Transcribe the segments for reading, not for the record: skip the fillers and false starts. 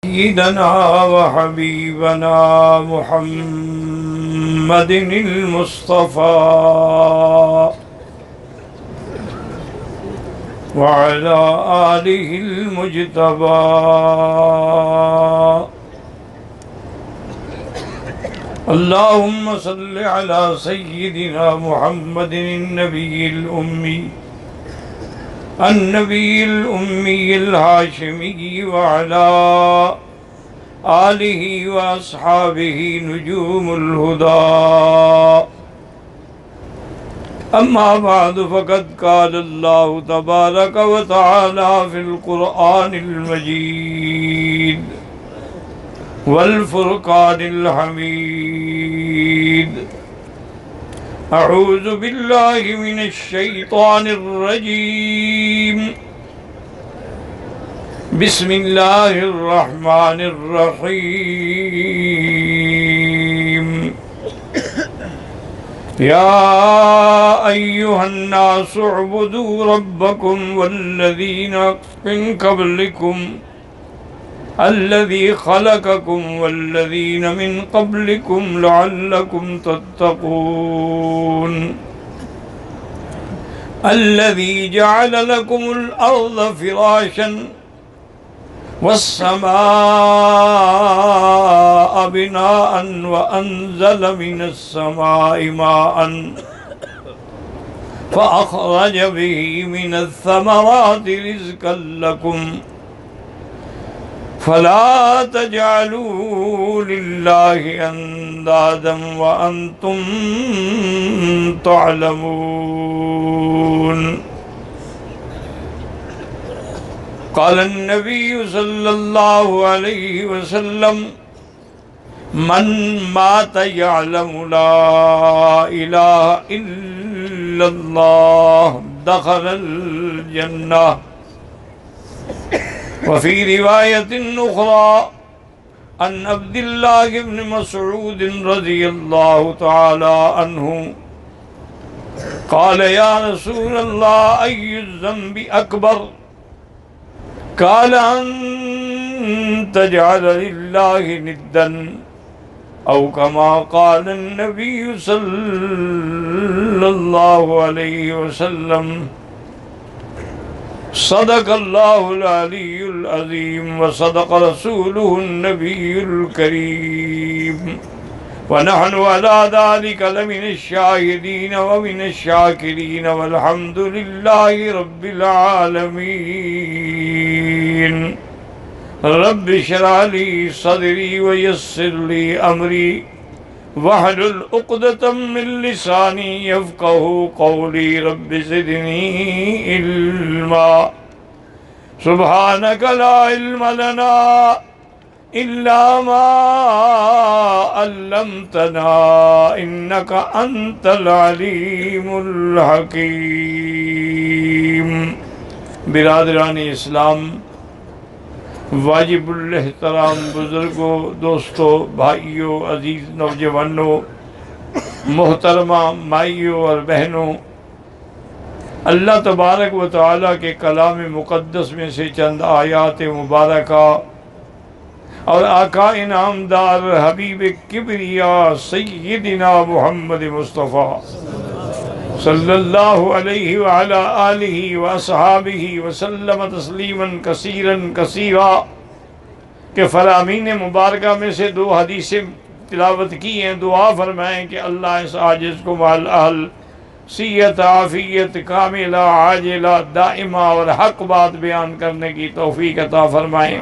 سيدنا وحبيبنا محمد المصطفى وعلى آله المجتبى اللهم صل على سيدنا محمد النبي الأمي الهاشمي وعلى آله وأصحابه نجوم الهدى أما بعد فقد قال الله تبارك وتعالى في القرآن المجيد والفرقان الحميد أعوذ بالله من الشيطان الرجيم بسم الله الرحمن الرحيم يا أيها الناس اعبدوا ربكم والذين من قبلكم الذي خلقكم والذين من قبلكم لعلكم تتقون الذي جعل لكم الأرض فراشا والسماء بناء وأنزل من السماء ماء فأخرج به من الثمرات رزقا لكم فلا تجعلوا لله أندادا وأنتم تعلمون قال النبي صلى الله عليه وسلم من مات يعلم لا إله إلا الله دخل الجنة وفي رواية أخرى عن عبد الله بن مسعود رضي الله تعالى عنه قال يا رسول الله أي الذنب أكبر قال أن تجعل لله ندا أو كما قال النبي صلى الله عليه وسلم صدق الله العلي العظيم وصدق رسوله النبي الكريم ونحن على ذلك لمن الشاهدين ومن الشاكرين والحمد لله رب العالمين رب اشرح لي صدري ويسر لي أمري واحلل عقدة من لساني يفقهوا قولي رب زدني علما سبحانك لا علم لنا إلا ما علمتنا إنك أنت العليم الحكيم برادران اسلام، واجب الاحترام بزرگوں، دوستوں، بھائیوں، عزیز نوجوانوں، محترمہ مائیوں اور بہنوں، اللہ تبارک و تعالیٰ کے کلام مقدس میں سے چند آیات مبارکہ اور آقا انعامدار حبیب کبریا سیدنا محمد مصطفیٰ صلی اللہ علیہ وعلا آلہ واصحابہ وسلم تسلیما کثیرا کثیرا کہ فرامین مبارکہ میں سے دو حدیثیں تلاوت کی ہیں. دعا فرمائیں کہ اللہ اس عاجز کو مال اہل صحت عافیت کاملہ عاجلہ دائمہ اور حق بات بیان کرنے کی توفیق عطا فرمائیں.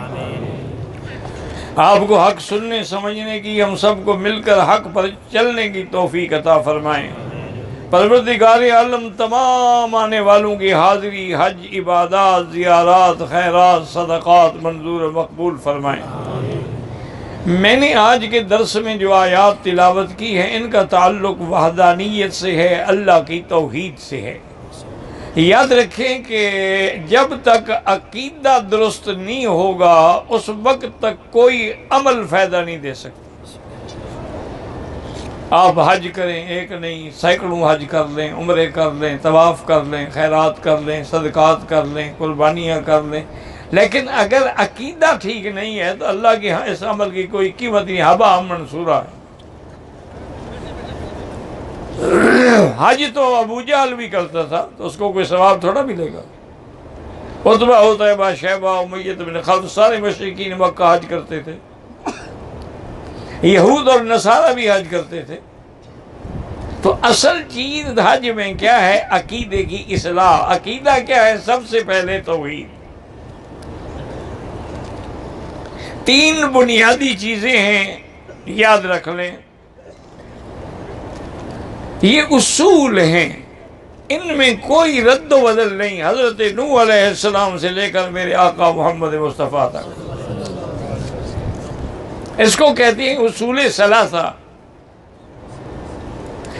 آپ کو حق سننے سمجھنے کی، ہم سب کو مل کر حق پر چلنے کی توفیق عطا فرمائیں. پروردگار عالم تمام آنے والوں کی حاضری، حج، عبادات، زیارات، خیرات، صدقات منظور و مقبول فرمائیں. میں نے آج کے درس میں جو آیات تلاوت کی ہیں ان کا تعلق وحدانیت سے ہے، اللہ کی توحید سے ہے. یاد رکھیں کہ جب تک عقیدہ درست نہیں ہوگا اس وقت تک کوئی عمل فائدہ نہیں دے سکتا. آپ حج کریں، ایک نہیں سینکڑوں حج کر لیں، عمرے کر لیں، طواف کر لیں، خیرات کر لیں، صدقات کر لیں، قربانیاں کر لیں، لیکن اگر عقیدہ ٹھیک نہیں ہے تو اللہ کے ہاں اس عمل کی کوئی قیمت نہیں، ہبا منصورہ ہے۔ حج تو ابو جہل بھی کرتا تھا تو اس کو کوئی ثواب تھوڑا ملے گا۔ عتبہ عتیبہ شیبہ امیہ بن خلف سارے مشرکین مکہ حج کرتے تھے، یہود اور نصارہ بھی حج کرتے تھے۔ تو اصل چیز حج میں کیا ہے؟ عقیدے کی اصلاح۔ عقیدہ کیا ہے؟ سب سے پہلے توحید۔ تین بنیادی چیزیں ہیں، یاد رکھ لیں، یہ اصول ہیں، ان میں کوئی رد و بدل نہیں، حضرت نوح علیہ السلام سے لے کر میرے آقا محمد مصطفیٰ تک۔ اس کو کہتے ہیں اصول ثلاثہ،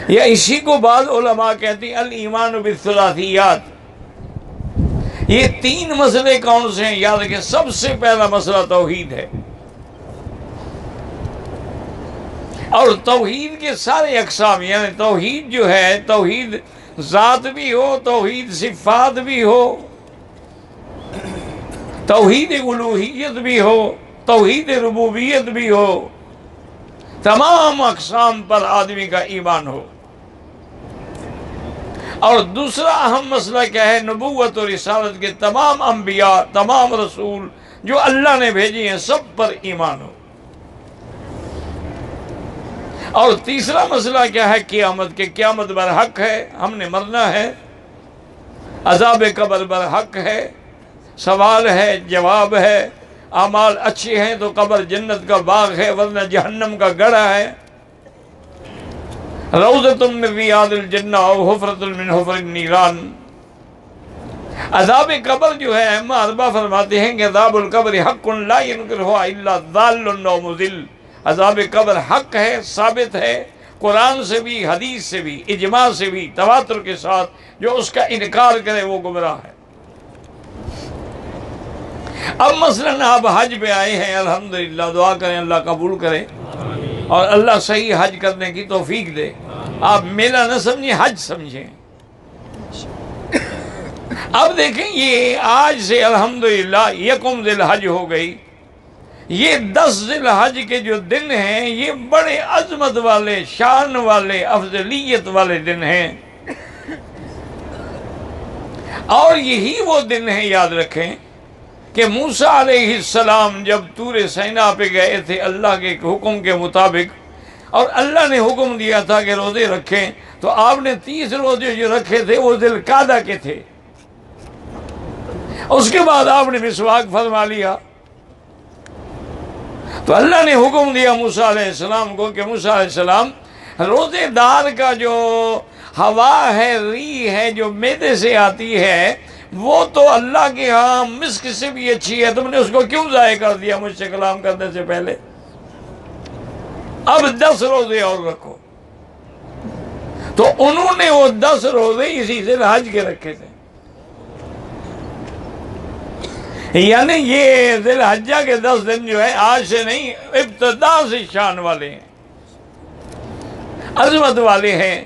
یا اسی کو بعض علماء کہتے ہیں الایمان بالثلاثیات۔ یہ تین مسئلے کون سے ہیں؟ یاد رکھیں، سب سے پہلا مسئلہ توحید ہے، اور توحید کے سارے اقسام، یعنی توحید جو ہے، توحید ذات بھی ہو، توحید صفات بھی ہو، توحید الوہیت بھی ہو، توحید ربوبیت بھی ہو، تمام اقسام پر آدمی کا ایمان ہو۔ اور دوسرا اہم مسئلہ کیا ہے؟ نبوت اور رسالت کے تمام انبیاء، تمام رسول جو اللہ نے بھیجے ہیں، سب پر ایمان ہو۔ اور تیسرا مسئلہ کیا ہے؟ قیامت کے، قیامت برحق ہے، ہم نے مرنا ہے، عذاب قبر برحق ہے، سوال ہے، جواب ہے، اعمال اچھے ہیں تو قبر جنت کا باغ ہے، ورنہ جہنم کا گڑھا ہے، روضۃ من ریاض الجنہ او حفرۃ من حفر النیران۔ عذاب قبر جو ہے، ائمہ اربعہ فرماتے ہیں کہ عذاب القبر حق لا ينکرہ الا ضال او مضل۔ عذاب قبر حق ہے، ثابت ہے، قرآن سے بھی، حدیث سے بھی، اجماع سے بھی، تواتر کے ساتھ، جو اس کا انکار کرے وہ گمراہ ہے۔ اب مثلاً آپ حج پہ آئے ہیں، الحمدللہ، دعا کریں اللہ قبول کرے اور اللہ صحیح حج کرنے کی توفیق دے۔ آپ میلہ نہ سمجھیں، حج سمجھیں۔ اب دیکھیں، یہ آج سے الحمدللہ یکم ذی الحج ہو گئی، یہ 10 ذی الحج کے جو دن ہیں، یہ بڑے عظمت والے، شان والے، افضلیت والے دن ہیں، اور یہی وہ دن ہیں، یاد رکھیں، کہ موسیٰ علیہ السلام جب طور سینا پہ گئے تھے اللہ کے حکم کے مطابق، اور اللہ نے حکم دیا تھا کہ روزے رکھیں، تو آپ نے 30 روزے جو رکھے تھے وہ ذی القعدہ کے تھے۔ اس کے بعد آپ نے مسواک فرما لیا، تو اللہ نے حکم دیا موسیٰ علیہ السلام کو کہ موسیٰ علیہ السلام، روزے دار کا جو ہوا ہے، ری ہے، جو معدے سے آتی ہے، وہ تو اللہ کے ہاں مسک سے بھی اچھی ہے، تم نے اس کو کیوں ضائع کر دیا مجھ سے کلام کرنے سے پہلے؟ اب 10 روزے اور رکھو۔ تو انہوں نے وہ 10 روزے اسی ذی الحج کے رکھے تھے، یعنی یہ ذی الحجہ کے 10 دن جو ہے آج سے نہیں، ابتدا سے شان والے ہیں، عظمت والے ہیں۔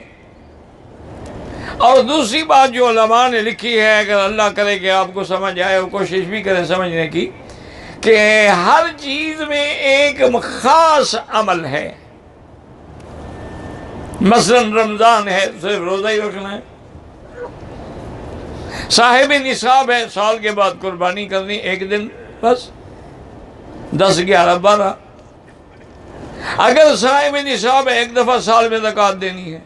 اور دوسری بات جو علماء نے لکھی ہے، اگر اللہ کرے کہ آپ کو سمجھ آئے اور کوشش بھی کریں سمجھنے کی، کہ ہر چیز میں ایک خاص عمل ہے۔ مثلا رمضان ہے، صرف روزہ ہی رکھنا ہے۔ صاحب نصاب ہے، سال کے بعد قربانی کرنی، ایک دن بس، 10، 11، 12۔ اگر صاحب نصاب ہے، ایک دفعہ سال میں زکوٰۃ دینی ہے،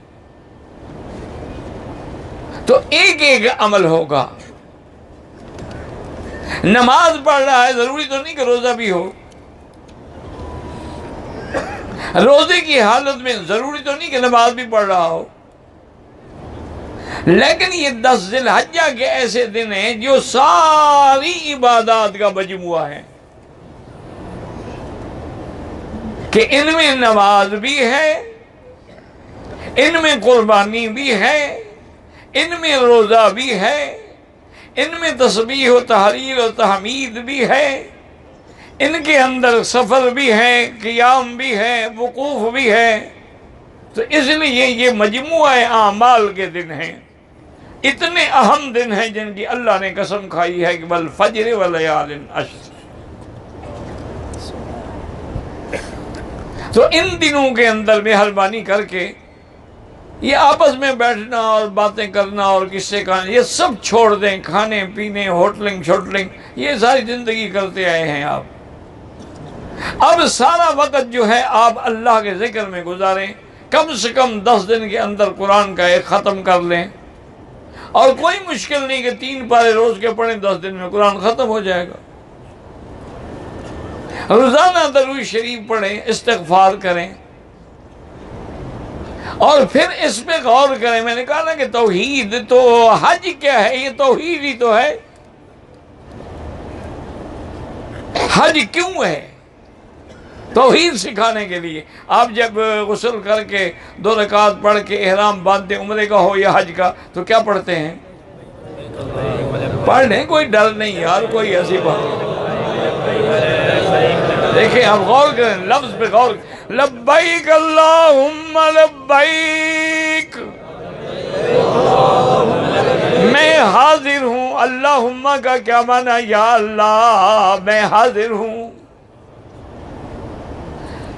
تو ایک ایک عمل ہوگا۔ نماز پڑھ رہا ہے، ضروری تو نہیں کہ روزہ بھی ہو، روزے کی حالت میں ضروری تو نہیں کہ نماز بھی پڑھ رہا ہو، لیکن یہ 10 ذی الحجہ کے ایسے دن ہیں جو ساری عبادات کا مجموعہ ہے، کہ ان میں نماز بھی ہے، ان میں قربانی بھی ہے، ان میں روزہ بھی ہے، ان میں تسبیح و تحلیل و تحمید بھی ہے، ان کے اندر سفر بھی ہے، قیام بھی ہے، وقوف بھی ہے۔ تو اس لیے یہ مجموعہ اعمال کے دن ہیں۔ اتنے اہم دن ہیں جن کی اللہ نے قسم کھائی ہے کہ والفجر ولیال عشر. تو ان دنوں کے اندر مہربانی کر کے یہ آپس میں بیٹھنا اور باتیں کرنا اور قصے کہانی یہ سب چھوڑ دیں. کھانے پینے ہوٹلنگ شوٹلنگ یہ ساری زندگی کرتے آئے ہیں آپ. اب سارا وقت جو ہے آپ اللہ کے ذکر میں گزاریں. کم سے کم 10 دن کے اندر قرآن کا ایک ختم کر لیں. اور کوئی مشکل نہیں کہ 3 پارے روز کے پڑھیں، 10 دن میں قرآن ختم ہو جائے گا. روزانہ درود شریف پڑھیں، استغفار کریں اور پھر اس پہ غور کریں. میں نے کہا نا کہ توحید تو حج کیا ہے؟ یہ توحید ہی تو ہے. حج کیوں ہے؟ توحید سکھانے کے لیے. آپ جب غسل کر کے 2 رکعت پڑھ کے احرام باندھتے عمرے کا ہو یا حج کا تو کیا پڑھتے ہیں؟ پڑھ لیں، کوئی ڈر نہیں یار، کوئی ایسی بات. دیکھیں آپ غور کریں، لفظ پہ غور. لبیک اللہم لبیک، میں حاضر ہوں. اللہم کا کیا معنی؟ یا اللہ میں حاضر ہوں.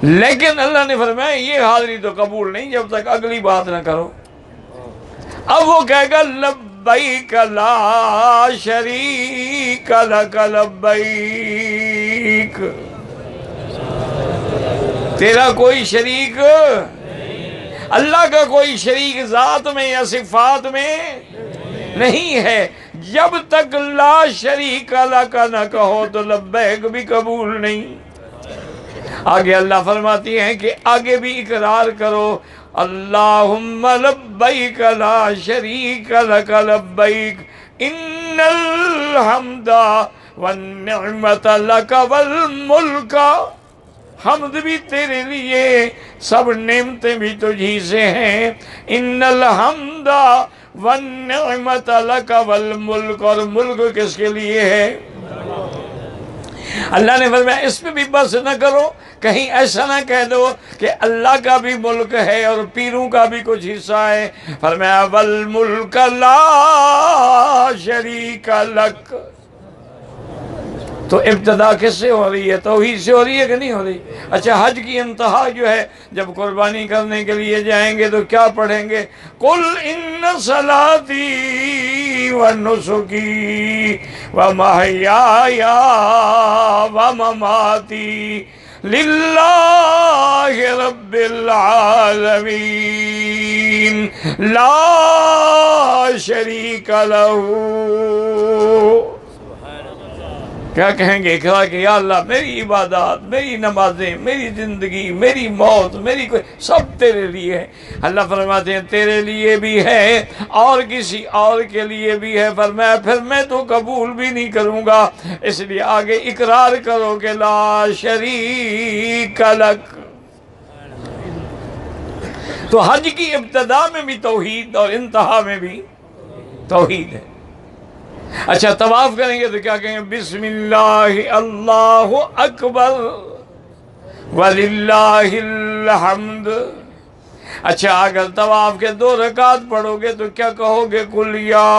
لیکن اللہ نے فرمایا یہ حاضری تو قبول نہیں جب تک اگلی بات نہ کرو. اب وہ کہے گا لبیک لا شریک لک لبیک، تیرا کوئی شریک، اللہ کا کوئی شریک ذات میں یا صفات میں نہیں ہے. جب تک لا شریک لک نہ کہو تو لبیک بھی قبول نہیں. آگے اللہ فرماتی ہیں کہ آگے بھی اقرار کرو. اللہم لبیک لا شریک لک لبیک ان الحمد والنعمت لک والملک. حمد بھی تیرے لیے، سب نعمتیں بھی تجھی سے ہیں. ان الحمد والنعمت لک والملک، اور ملک کس کے لیے ہے؟ اللہ نے فرمایا اس پہ بھی بس نہ کرو، کہیں ایسا نہ کہہ دو کہ اللہ کا بھی ملک ہے اور پیروں کا بھی کچھ حصہ ہے. فرمایا والملک لا شریک لک. تو ابتدا کس سے ہو رہی ہے؟ توحید سے ہو رہی ہے کہ نہیں ہو رہی؟ اچھا حج کی انتہا جو ہے جب قربانی کرنے کے لیے جائیں گے تو کیا پڑھیں گے؟ قل ان صلاتی ونسکی ومحیای ومماتی للہ رب العالمین لا شریک لہ. کیا کہیں گے؟ اقرار کہ یا اللہ میری عبادات، میری نمازیں، میری زندگی، میری موت، میری کوئی سب تیرے لیے ہے. اللہ فرماتے ہیں تیرے لیے بھی ہے اور کسی اور کے لیے بھی ہے. فرمایا پھر میں تو قبول بھی نہیں کروں گا. اس لیے آگے اقرار کرو کہ لا شریک لک. تو حج کی ابتدا میں بھی توحید اور انتہا میں بھی توحید ہے. اچھا طواف کریں گے تو کیا کہیں گے؟ بسم اللہ اللہ اکبر وللہ الحمد. اچھا اگر طواف کے 2 رکعت پڑھو گے تو کیا کہو گے؟ قل یا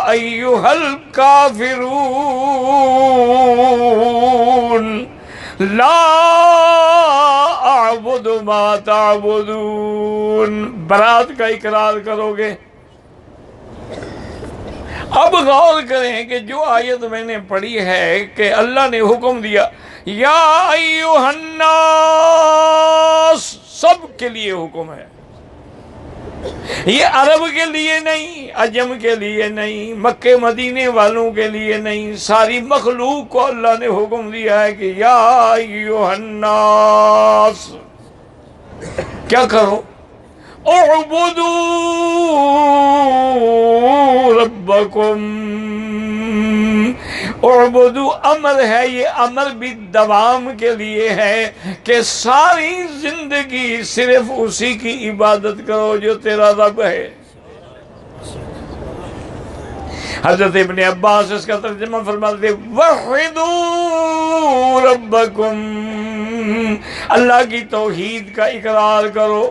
ایھا الکافرون لا اعبد ما تعبدون. برات کا اقرار کرو گے. اب غور کریں کہ جو آیت میں نے پڑھی ہے کہ اللہ نے حکم دیا یا ایھا الناس، سب کے لیے حکم ہے. یہ عرب کے لیے نہیں، عجم کے لیے نہیں، مکے مدینے والوں کے لیے نہیں، ساری مخلوق کو اللہ نے حکم دیا ہے کہ یا ایھا الناس کیا کرو؟ اعبدوا ربکم. اعبدوا امر ہے، یہ امر بھی دوام کے لیے ہے کہ ساری زندگی صرف اسی کی عبادت کرو جو تیرا رب ہے. حضرت ابن عباس اس کا ترجمہ فرماتے ہیں وحدوا ربکم، اللہ کی توحید کا اقرار کرو.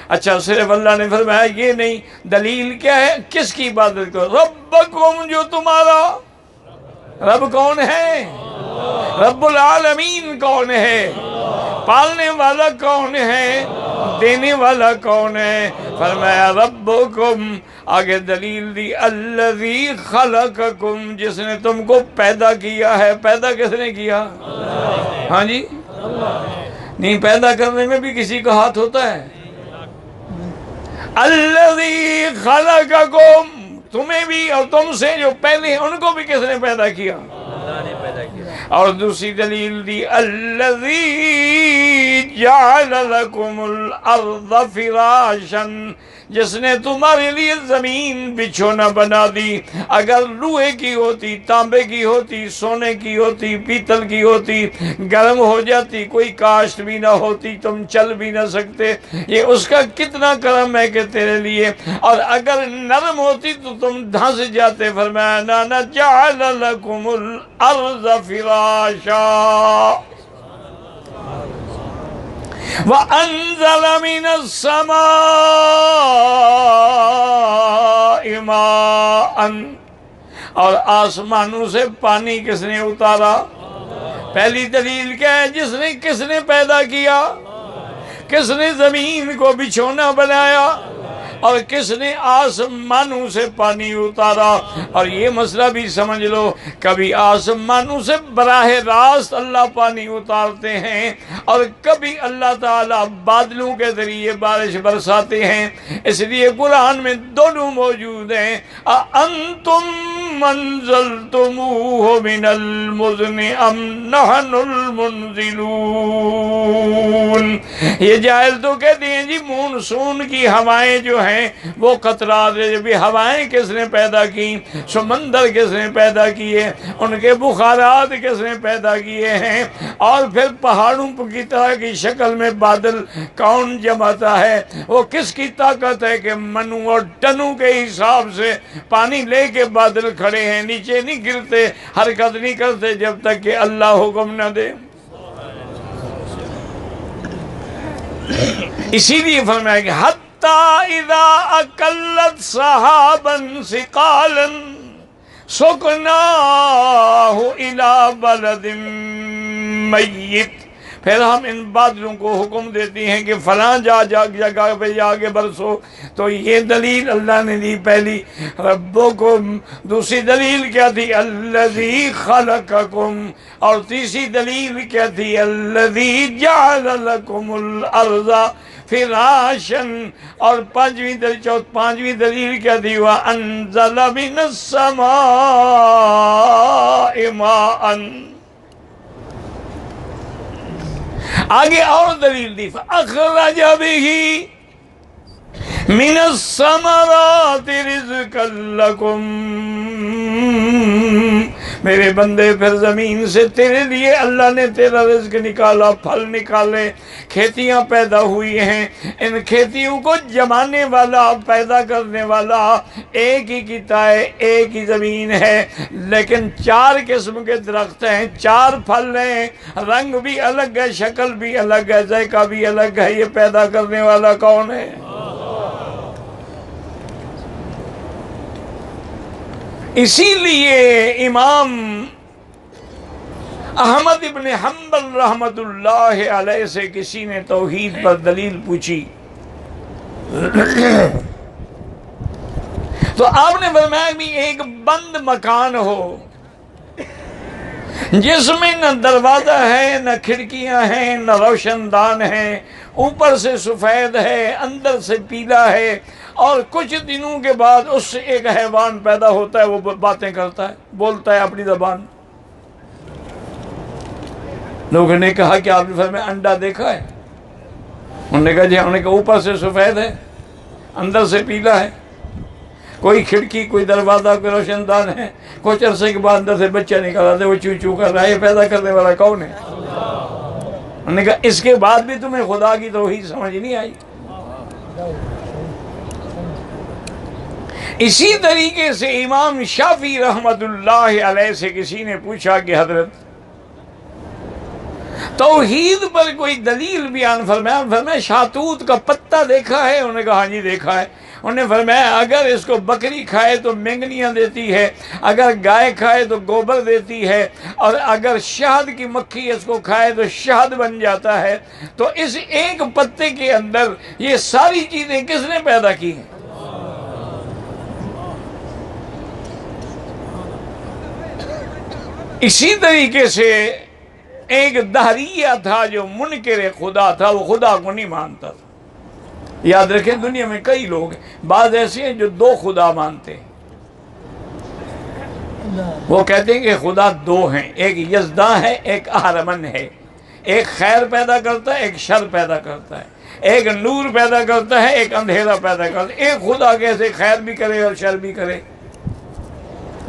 اچھا صرف اللہ نے فرمایا یہ نہیں، دلیل کیا ہے؟ کس کی عبادت کرو؟ ربکم، جو تمہارا رب کون ہے؟ رب العالمین کون ہے؟ پالنے والا کون ہے؟ دینے والا کون ہے؟ فرمایا ربکم، آگے دلیل دی الذی خلقکم، جس نے تم کو پیدا کیا ہے۔ پیدا کس نے کیا؟ ہاں جی، نہیں پیدا کرنے میں بھی کسی کا ہاتھ ہوتا ہے؟ الذی خلقکم، تمہیں بھی اور تم سے جو پہلے ہیں ان کو بھی کس نے پیدا کیا؟ اللہ نے پیدا کیا۔ اور دوسری دلیل دی الذی جعل لکم الارض فراشا، جس نے تمہارے لیے زمین بچھونا بنا دی۔ اگر لوہے کی ہوتی، تانبے کی ہوتی، سونے کی ہوتی، پیتل کی ہوتی، گرم ہو جاتی، کوئی کاشت بھی نہ ہوتی، تم چل بھی نہ سکتے۔ یہ اس کا کتنا کرم ہے کہ تیرے لیے، اور اگر نرم ہوتی تو تم دھنس جاتے۔ فرمایا نانا جعل لکم الارض فراشا وَأَنزَلَ مِنَ السَّمَاءِ مَاءً، اور آسمانوں سے پانی کس نے اتارا؟ پہلی دلیل کیا ہے؟ کس نے پیدا کیا؟ کس نے زمین کو بچھونا بنایا؟ اور کس نے آسمانوں سے پانی اتارا؟ اور یہ مسئلہ بھی سمجھ لو، کبھی آسمانوں سے براہ راست اللہ پانی اتارتے ہیں، اور کبھی اللہ تعالیٰ بادلوں کے ذریعے بارش برساتے ہیں۔ اس لیے قرآن میں دونوں موجود ہیں۔ أَأَنْتُمْ مَنزَلْتُمُوهُ مِنَ الْمُزْنِ أَمْ نَحْنُ الْمُنزِلُونَ۔ یہ جاہل تو کہتے ہیں جی مونسون کی ہوائیں جو ہیں وہ قطرات، بھی ہوائیں کس نے پیدا کی؟ سمندر کس نے پیدا کیے؟ ان کے بخارات کس نے پیدا کیے ہیں؟ اور پھر پہاڑوں کی طرح کی شکل میں بادل کون جماتا ہے؟ وہ کس کی طاقت ہے کہ منو اور ٹنوں کے حساب سے پانی لے کے بادل کھڑے ہیں، نیچے نہیں گرتے، حرکت نہیں کرتے جب تک کہ اللہ حکم نہ دے۔ اسی لیے فرمایا کہ حتی اذا اکلت صحابا ثقالا سکناہ الی بلد میت، پھر ہم ان بادلوں کو حکم دیتی ہیں کہ فلاں جگہ پہ جا کے برسو۔ تو یہ دلیل اللہ نے دی پہلی ربکم، دوسری دلیل کیا تھی؟ الذی خلقکم، اور تیسری دلیل کیا تھی؟ الذی جعل لکم الارض فراشا، اور پانچویں دلیل کیا تھی؟ وانزل من السماء ماء۔ آگے اور دلیل دی فَأَخْرَجَ بِهِ مِنَ الثَّمَرَاتِ رِزْقًا لَكُمْ، میرے بندے پھر زمین سے تیرے لیے اللہ نے تیرا رزق نکالا، پھل نکالے، کھیتیاں پیدا ہوئی ہیں۔ ان کھیتیوں کو جمانے والا، پیدا کرنے والا ایک ہی کتا ہے، ایک ہی زمین ہے، لیکن 4 قسم کے درخت ہیں، 4 پھل ہیں، رنگ بھی الگ ہے، شکل بھی الگ ہے، ذائقہ بھی الگ ہے۔ یہ پیدا کرنے والا کون ہے؟ اسی لیے امام احمد ابن حنبل رحمت اللہ علیہ سے کسی نے توحید پر دلیل پوچھی تو آپ نے فرمایا بھی ایک بند مکان ہو جس میں نہ دروازہ ہے، نہ کھڑکیاں ہیں، نہ روشن دان ہے، اوپر سے سفید ہے، اندر سے پیلا ہے، اور کچھ دنوں کے بعد اس سے ایک حیوان پیدا ہوتا ہے، وہ باتیں کرتا ہے، بولتا ہے اپنی زبان۔ لوگوں نے کہا کہ آپ نے فرمایا انڈا دیکھا ہے؟ انہوں نے کہا جی، انہوں نے کہا اوپر سے سفید ہے، اندر سے پیلا ہے، کوئی کھڑکی، کوئی دروازہ، کوئی روشن دان ہے، کچھ عرصے کے بعد اندر سے بچہ نکل آتا ہے، وہ چو چو کر رہا ہے، یہ پیدا کرنے والا کون ہے؟ انہوں نے کہا اس کے بعد بھی تمہیں خدا کی توحید سمجھ نہیں آئی؟ اسی طریقے سے امام شافعی رحمت اللہ علیہ سے کسی نے پوچھا کہ حضرت توحید پر کوئی دلیل بیان فرمایا شاہتوت کا پتا دیکھا ہے؟ انہوں نے کہا ہاں جی دیکھا ہے۔ انہوں نے فرمایا اگر اس کو بکری کھائے تو مینگنیاں دیتی ہے، اگر گائے کھائے تو گوبر دیتی ہے، اور اگر شہد کی مکھی اس کو کھائے تو شہد بن جاتا ہے۔ تو اس ایک پتے کے اندر یہ ساری چیزیں کس نے پیدا کی ہیں؟ اسی طریقے سے ایک دہریہ تھا جو منکر خدا تھا، وہ خدا کو نہیں مانتا تھا۔ یاد رکھیں دنیا میں کئی لوگ ہیں، بعض ایسے ہیں جو دو خدا مانتے ہیں۔ وہ کہتے ہیں کہ خدا دو ہیں، ایک یزداں ہے، ایک اہرمن ہے، ایک خیر پیدا کرتا ہے، ایک شر پیدا کرتا ہے، ایک نور پیدا کرتا ہے، ایک اندھیرا پیدا کرتا ہے۔ ایک خدا کیسے خیر بھی کرے اور شر بھی کرے؟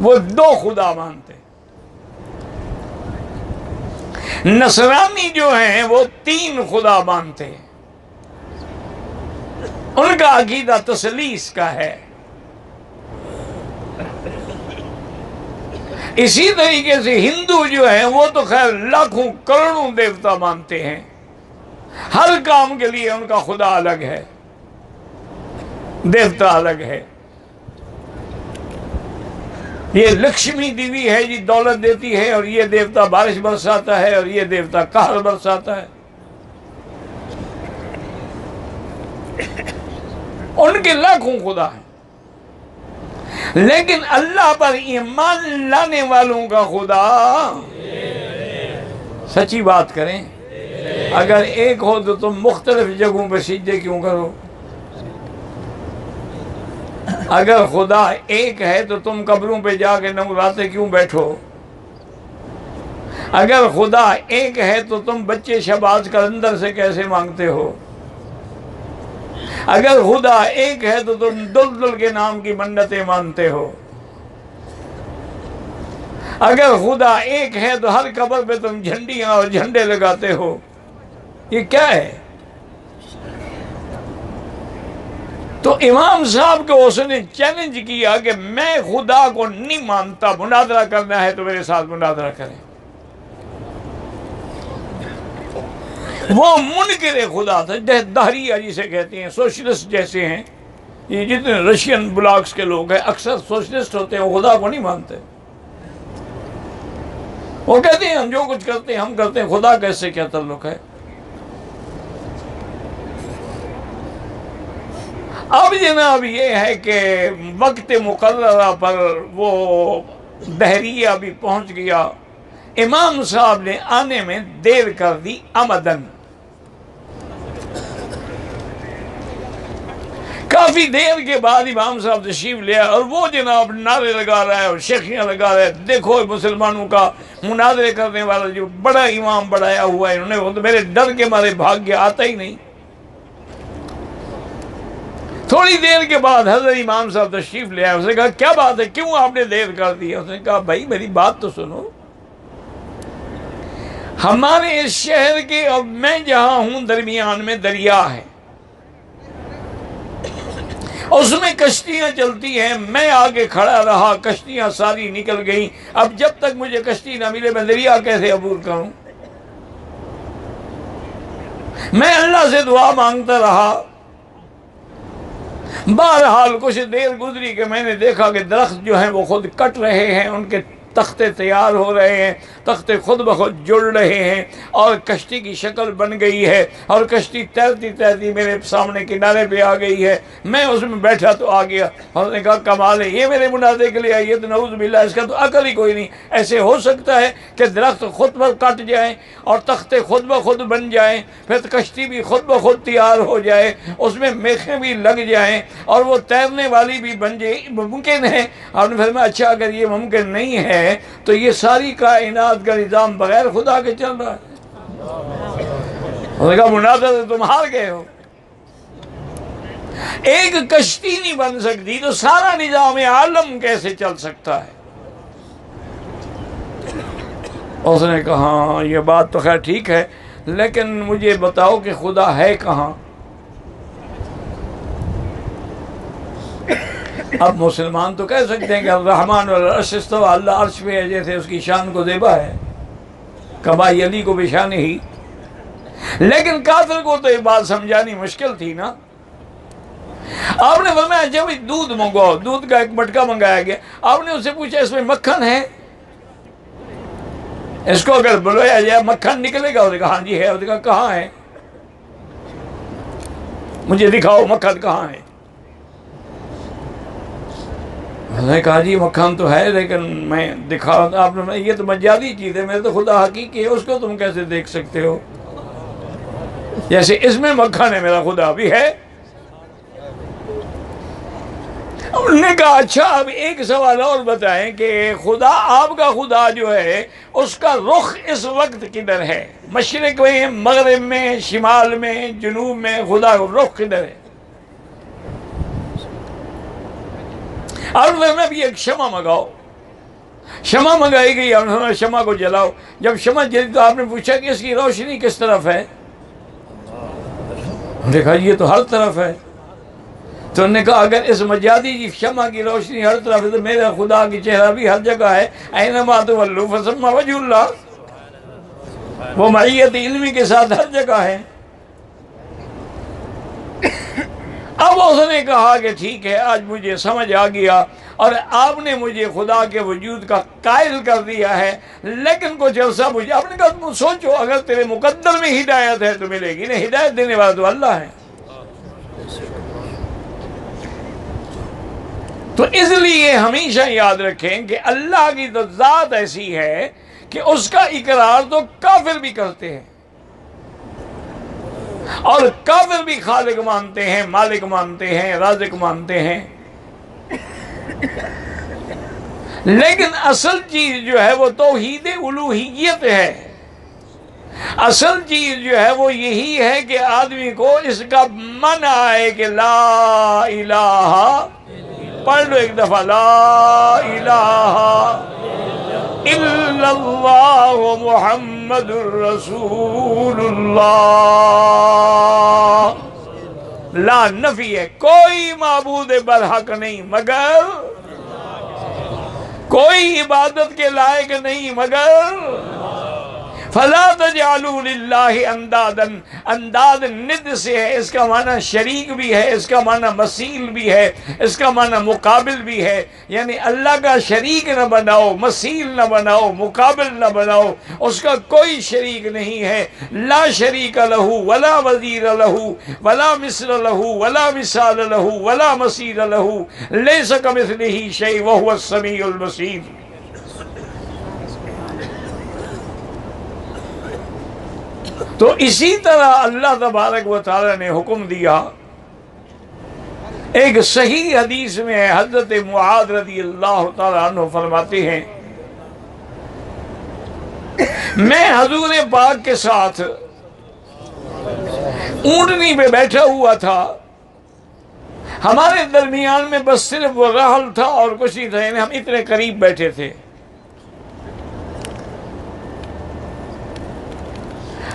وہ دو خدا مانتے ہیں۔ نصرانی جو ہیں وہ تین خدا مانتے ہیں، ان کا عقیدہ تثلیث کا ہے۔ اسی طریقے سے ہندو جو ہیں وہ تو خیر لاکھوں کروڑوں دیوتا مانتے ہیں، ہر کام کے لیے ان کا خدا الگ ہے، دیوتا الگ ہے۔ یہ لکشمی دیوی ہے جی دولت دیتی ہے، اور یہ دیوتا بارش برساتا ہے، اور یہ دیوتا قہر برساتا ہے۔ ان کے لاکھوں خدا ہیں، لیکن اللہ پر ایمان لانے والوں کا خدا، سچی بات کریں، اگر ایک ہو تو تم مختلف جگہوں پہ سجدے کیوں کرو؟ اگر خدا ایک ہے تو تم قبروں پہ جا کے نمراتے کیوں بیٹھو؟ اگر خدا ایک ہے تو تم بچے شہباز قلندر سے کیسے مانگتے ہو؟ اگر خدا ایک ہے تو تم دلدل کے نام کی منتیں مانتے ہو؟ اگر خدا ایک ہے تو ہر قبر پہ تم جھنڈیاں اور جھنڈے لگاتے ہو؟ یہ کیا ہے؟ تو امام صاحب کو اس نے چیلنج کیا کہ میں خدا کو نہیں مانتا، مناظرہ کرنا ہے تو میرے ساتھ مناظرہ کریں۔ وہ منکر خدا تھا، دہریہ جسے کہتے ہیں، سوشلسٹ جیسے ہیں یہ جتنے رشین بلاکس کے لوگ ہیں اکثر سوشلسٹ ہوتے ہیں، وہ خدا کو نہیں مانتے۔ وہ کہتے ہیں ہم جو کچھ کرتے ہیں ہم کرتے ہیں، خدا کا اس سے کیا تعلق ہے؟ اب جناب یہ ہے کہ وقت مقررہ پر وہ دہریہ بھی پہنچ گیا، امام صاحب نے آنے میں دیر کر دی عمدن۔ کافی دیر کے بعد امام صاحب تشریف لیا، اور وہ جناب نعرے لگا رہا ہے اور شیخیاں لگا رہا ہے، دیکھو مسلمانوں کا مناظرے کرنے والا جو بڑا امام بڑھایا ہوا ہے، انہوں نے وہ تو میرے ڈر کے مارے بھاگ گیا، آتا ہی نہیں۔ تھوڑی دیر کے بعد حضرت امام صاحب تشریف لے آئے، اس نے کہا کیا بات ہے، کیوں آپ نے دیر کر دی؟ اس نے کہا بھائی میری بات تو سنو، ہمارے اس شہر کے اور میں جہاں ہوں درمیان میں دریا ہے، اس میں کشتیاں چلتی ہیں، میں آگے کھڑا رہا، کشتیاں ساری نکل گئیں، اب جب تک مجھے کشتی نہ ملے میں دریا کیسے عبور کروں؟ میں اللہ سے دعا مانگتا رہا، بہرحال کچھ دیر گزری کہ میں نے دیکھا کہ درخت جو ہیں وہ خود کٹ رہے ہیں، ان کے تختے تیار ہو رہے ہیں، تختے خود بخود جڑ رہے ہیں، اور کشتی کی شکل بن گئی ہے، اور کشتی تیرتی تیرتی میرے سامنے کنارے پہ آ گئی ہے۔ میں اس میں بیٹھا تو آ گیا، اور نے کہا کمال ہے، یہ میرے مناظرے کے لیے آئی ہے تو نعوذ باللہ، اس کا تو عقل ہی کوئی نہیں۔ ایسے ہو سکتا ہے کہ درخت خود بخود کٹ جائیں اور تختے خود بخود بن جائیں، پھر کشتی بھی خود بخود تیار ہو جائے، اس میں میخیں بھی لگ جائیں اور وہ تیرنے والی بھی بن جائے، ممکن ہے؟ آپ نے فرمایا اچھا اگر یہ ممکن نہیں ہے تو یہ ساری کائنات کا نظام بغیر خدا کے چل رہا ہے۔ انہوں نے کہا مناظرہ تم ہار گئے ہو، ایک کشتی نہیں بن سکتی تو سارا نظام عالم کیسے چل سکتا ہے؟ اس نے کہا ہاں یہ بات تو خیر ٹھیک ہے، لیکن مجھے بتاؤ کہ خدا ہے کہاں؟ اب مسلمان تو کہہ سکتے ہیں کہ الرحمن والعرش استویٰ، اللہ عرش پہ ہے، جیسے اس کی شان کو زیبا ہے، کبائی علی کو بشان ہی لیکن کافر کو تو یہ بات سمجھانی مشکل تھی نا. آپ نے فرمایا جب دودھ منگواؤ، دودھ کا ایک مٹکا منگایا گیا. آپ نے اس سے پوچھا اس میں مکھن ہے؟ اس کو اگر بلوایا جائے مکھن نکلے گا؟ اس نے کہا ہاں جی ہے. اس نے کہا کہاں ہے؟ مجھے دکھاؤ مکھن کہاں ہے. میں نے کہا جی مکھن تو ہے لیکن میں دکھاؤ. آپ نے یہ تو مجازی چیز ہے، میرے تو خدا حقیقی ہے، اس کو تم کیسے دیکھ سکتے ہو؟ جیسے اس میں مکھن ہے میرا خدا بھی ہے. انہوں نے کہا اچھا اب ایک سوال اور بتائیں کہ خدا آپ کا خدا جو ہے اس کا رخ اس وقت کدھر ہے؟ مشرق میں، مغرب میں، شمال میں، جنوب میں؟ خدا کا رخ کدھر ہے؟ اور میں بھی ایک شمع منگاؤ. شمع منگائی گئی اور انہوں نے شمع کو جلاؤ. جب شمع جلی تو آپ نے پوچھا کہ اس کی روشنی کس طرف ہے؟ دیکھا یہ تو ہر طرف ہے. تو انہوں نے کہا اگر اس مجازی شمع کی روشنی ہر طرف ہے تو میرا خدا کی چہرہ بھی ہر جگہ ہے. اینما تولوا فثم وجہ اللہ. وہ معیت علمی کے ساتھ ہر جگہ ہے. اب اس نے کہا کہ ٹھیک ہے آج مجھے سمجھ آ گیا اور آپ نے مجھے خدا کے وجود کا قائل کر دیا ہے، لیکن کچھ عرصہ مجھے آپ نے کہا تم سوچو اگر تیرے مقدر میں ہدایت ہے تو ملے گی، نہیں ہدایت دینے والا تو اللہ ہے. تو اس لیے ہمیشہ یاد رکھیں کہ اللہ کی تو ذات ایسی ہے کہ اس کا اقرار تو کافر بھی کرتے ہیں، اور کافر بھی خالق مانتے ہیں، مالک مانتے ہیں، رازق مانتے ہیں. لیکن اصل چیز جو ہے وہ توحید الوہیت ہے. اصل چیز جو ہے وہ یہی ہے کہ آدمی کو اس کا معنی آئے کہ لا الہ، پڑھ لو ایک دفعہ، لا الہ الا اللہ محمد الرسول اللہ. لا نفی ہے، کوئی معبود برحق نہیں مگر، کوئی عبادت کے لائق نہیں مگر. فلا تجعلوا للہ اندادا، انداد ند سے ہے، اس کا معنی شریک بھی ہے، اس کا معنی مثیل بھی ہے، اس کا معنی مقابل بھی ہے. یعنی اللہ کا شریک نہ بناؤ، مثیل نہ بناؤ، مقابل نہ بناؤ، اس کا کوئی شریک نہیں ہے. لا شریک لہ ولا وزیر لہ ولا مثل لہ ولا مثال لہ ولا مثیل لہ لیس کمثلہ شیء وہو السمیع البصیر. تو اسی طرح اللہ تبارک و تعالی نے حکم دیا. ایک صحیح حدیث میں ہے، حضرت معاذ رضی اللہ تعالی عنہ فرماتے ہیں میں حضور پاک کے ساتھ اونٹنی پہ بیٹھا ہوا تھا، ہمارے درمیان میں بس صرف وہ رحل تھا اور کچھ نہیں تھا، یعنی ہم اتنے قریب بیٹھے تھے.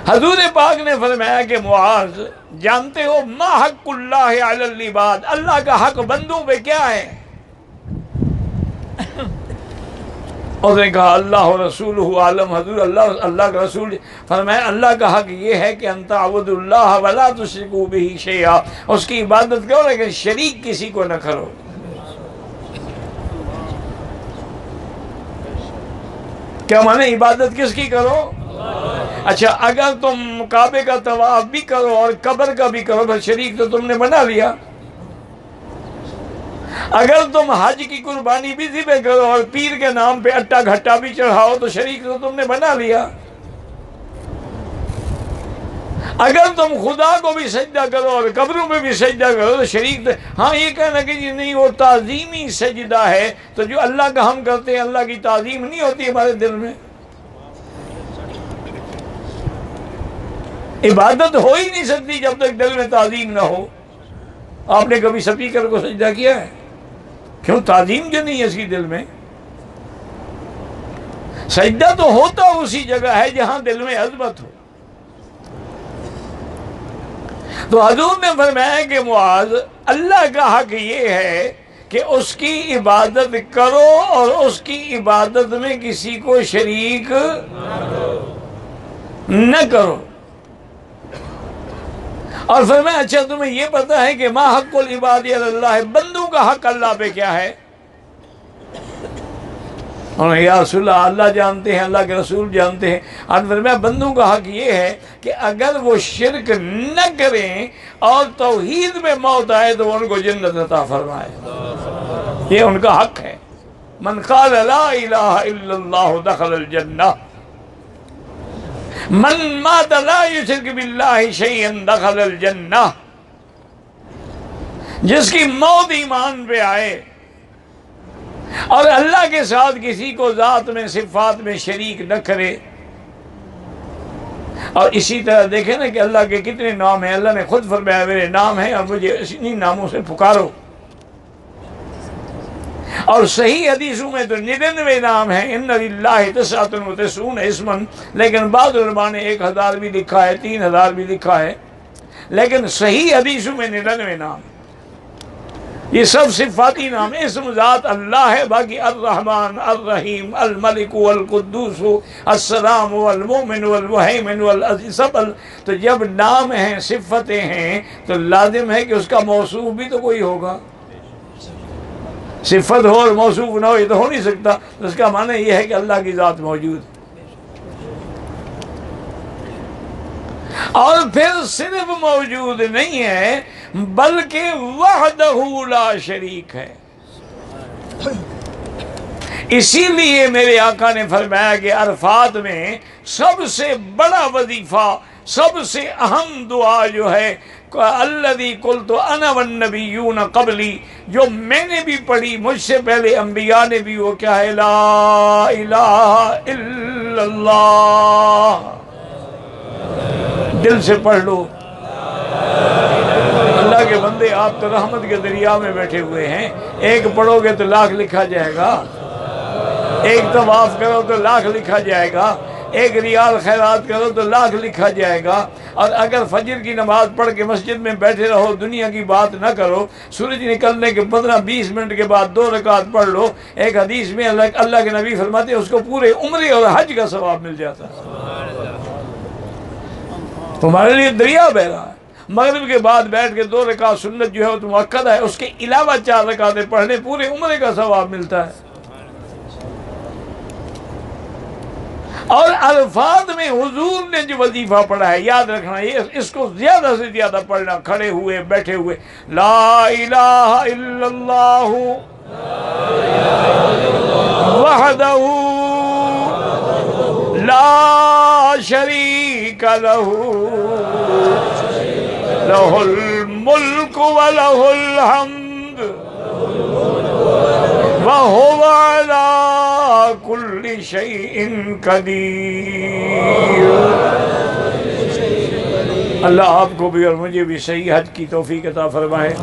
حضور پاک نے فرمایا کہ معاذ جانتے ہو ما حق اللہ علی العباد، اللہ کا حق بندوں پہ کیا ہے؟ اس نے کہا اللہ و رسولہ عالم. حضور اللہ کا رسول فرمایا اللہ کا حق یہ ہے کہ ان تعبدوا اللہ ولا تشرکوا بہ شیئا، اس کی عبادت کرو لیکن شریک کسی کو نہ کرو. کیا مانے عبادت کس کی کرو؟ اچھا اگر تم کعبے کا طواف بھی کرو اور قبر کا بھی کرو تو شریک تو تم نے بنا لیا. اگر تم حج کی قربانی بھی ذبح کرو اور پیر کے نام پہ اٹا گھٹا بھی چڑھاؤ تو شریک تو تم نے بنا لیا. اگر تم خدا کو بھی سجدہ کرو اور قبروں پہ بھی سجدہ کرو تو شریک تو ہاں یہ کہنا کہ جی نہیں وہ تعظیمی سجدہ ہے، تو جو اللہ کا ہم کرتے ہیں اللہ کی تعظیم نہیں ہوتی ہمارے دل میں. عبادت ہو ہی نہیں سکتی جب تک دل میں تعظیم نہ ہو. آپ نے کبھی سپیکر کو سجدہ کیا ہے؟ کیوں؟ تعظیم جو نہیں ہے اس کی دل میں. سجدہ تو ہوتا اسی جگہ ہے جہاں دل میں عظمت ہو. تو حضور نے فرمایا کہ معاذ اللہ کا حق یہ ہے کہ اس کی عبادت کرو اور اس کی عبادت میں کسی کو شریک نہ کرو. اور فرمایا اچھا تمہیں یہ پتا ہے کہ ما حق العباد علی اللہ، بندوں کا حق اللہ پہ کیا ہے؟ اور یا رسول اللہ اللہ جانتے ہیں، اللہ کے رسول جانتے ہیں۔ اور فرمایا بندوں کا حق یہ ہے کہ اگر وہ شرک نہ کریں اور توحید میں موت آئے تو وہ ان کو جنت عطا فرمائے، یہ ان کا حق ہے۔ من قال لا الہ الا اللہ دخل الجنہ، من مات لا یشرک باللہ شیئا دخل الجنہ، جس کی موت ایمان پہ آئے اور اللہ کے ساتھ کسی کو ذات میں صفات میں شریک نہ کرے۔ اور اسی طرح دیکھیں نا کہ اللہ کے کتنے نام ہیں، اللہ نے خود فرمایا میرے نام ہیں اور مجھے انہی ناموں سے پکارو۔ اور صحیح حدیثوں میں تو 99 نام ہیں، ان للہ 99 اسما، لیکن بعض علماء نے 1000 بھی لکھا ہے، 3000 بھی لکھا ہے، لیکن صحیح حدیثوں میں 99 نام۔ یہ سب صفاتی نام، اسم ذات اللہ ہے، باقی الرحمن الرحیم الملک والقدوس السلام والمؤمن والمہیمن والعزیز سب تو جب نام ہیں صفتیں ہیں تو لازم ہے کہ اس کا موصوف بھی تو کوئی ہوگا۔ صفت ہو اور موصوف نہ ہو یہ تو ہو نہیں سکتا، تو اس کا معنی یہ ہے کہ اللہ کی ذات موجود ہے۔ اور پھر صرف موجود نہیں ہے بلکہ وحدہ لا شریک ہے۔ اسی لیے میرے آقا نے فرمایا کہ عرفات میں سب سے بڑا وظیفہ، سب سے اہم دعا جو ہے الذی قلت انا والنبیون قبلی، جو میں نے بھی پڑھی مجھ سے پہلے انبیاء نے بھی، وہ کیا ہے؟ لا الہ الا اللہ۔ دل سے پڑھ لو۔ اللہ کے بندے آپ تو رحمت کے دریا میں بیٹھے ہوئے ہیں، ایک پڑھو گے تو 1,00,000 لکھا جائے گا، ایک طواف کرو تو 1,00,000 لکھا جائے گا، ایک ریال خیرات کرو تو 1,00,000 لکھا جائے گا۔ اور اگر فجر کی نماز پڑھ کے مسجد میں بیٹھے رہو، دنیا کی بات نہ کرو، سورج نکلنے کے 15-20 منٹ کے بعد 2 رکعت پڑھ لو، ایک حدیث میں اللہ کے نبی فرماتے ہیں اس کو پورے عمرے اور حج کا ثواب مل جاتا ہے۔ تمہارے لیے دریا بہ رہا ہے۔ مغرب کے بعد بیٹھ کے 2 رکعت سنت جو ہے وہ تو مؤکد ہے، اس کے علاوہ 4 رکعتیں پڑھنے پورے عمرے کا ثواب ملتا ہے۔ اور عرفات میں حضور نے جو وظیفہ پڑھا ہے یاد رکھنا، یہ اس کو زیادہ سے زیادہ پڑھنا، کھڑے ہوئے بیٹھے ہوئے۔ لا الہ الا اللہ وحدہ لا شریک لہ لہ الملک ولہ الحمد وہو علی کل شیء قدیر۔ اللہ آپ کو بھی اور مجھے بھی صحیح حج کی توفیق عطا فرمائے۔